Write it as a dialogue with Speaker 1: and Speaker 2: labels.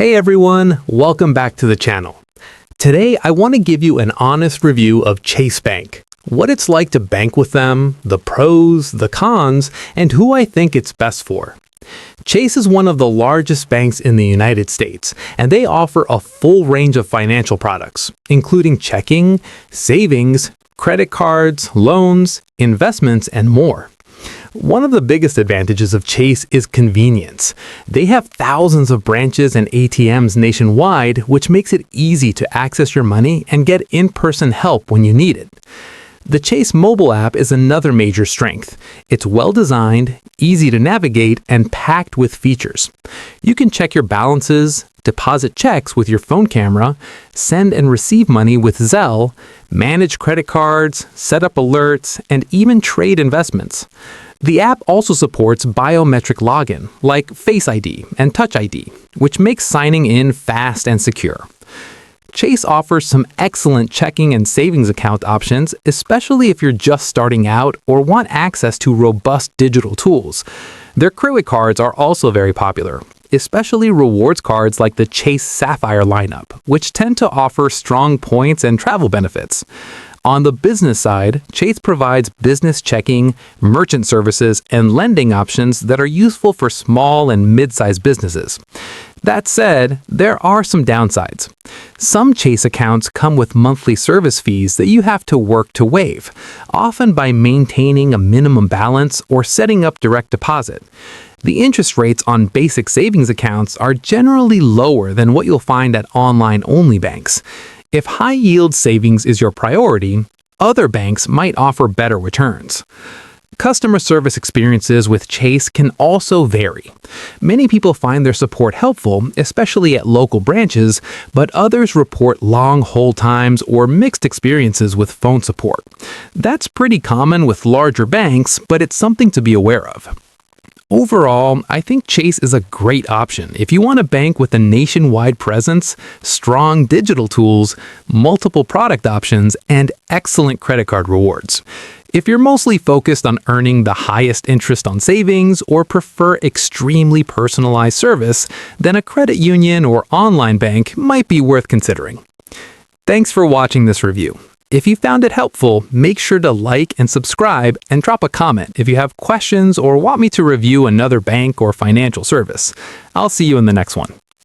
Speaker 1: Hey everyone, welcome back to the channel. Today I want to give you an honest review of Chase Bank, what it's like to bank with them, the pros, the cons, and who I think it's best for. Chase is one of the largest banks in the United States, and they offer a full range of financial products, including checking, savings, credit cards, loans, investments, and more. One of the biggest advantages of Chase is convenience. They have thousands of branches and ATMs nationwide, which makes it easy to access your money and get in-person help when you need it. The Chase mobile app is another major strength. It's well-designed, easy to navigate, and packed with features. You can check your balances, deposit checks with your phone camera, send and receive money with Zelle, manage credit cards, set up alerts, and even trade investments. The app also supports biometric login, like Face ID and Touch ID, which makes signing in fast and secure. Chase offers some excellent checking and savings account options, especially if you're just starting out or want access to robust digital tools. Their credit cards are also very popular, especially rewards cards like the Chase Sapphire lineup, which tend to offer strong points and travel benefits. On the business side, Chase provides business checking, merchant services, and lending options that are useful for small and mid-sized businesses. That said, there are some downsides. Some Chase accounts come with monthly service fees that you have to work to waive, often by maintaining a minimum balance or setting up direct deposit. The interest rates on basic savings accounts are generally lower than what you'll find at online-only banks. If high-yield savings is your priority, other banks might offer better returns. Customer service experiences with Chase can also vary. Many people find their support helpful, especially at local branches, but others report long hold times or mixed experiences with phone support. That's pretty common with larger banks, but it's something to be aware of. Overall, I think Chase is a great option if you want a bank with a nationwide presence, strong digital tools, multiple product options, and excellent credit card rewards. If you're mostly focused on earning the highest interest on savings or prefer extremely personalized service, then a credit union or online bank might be worth considering. Thanks for watching this review. If you found it helpful, make sure to like and subscribe and drop a comment if you have questions or want me to review another bank or financial service. I'll see you in the next one.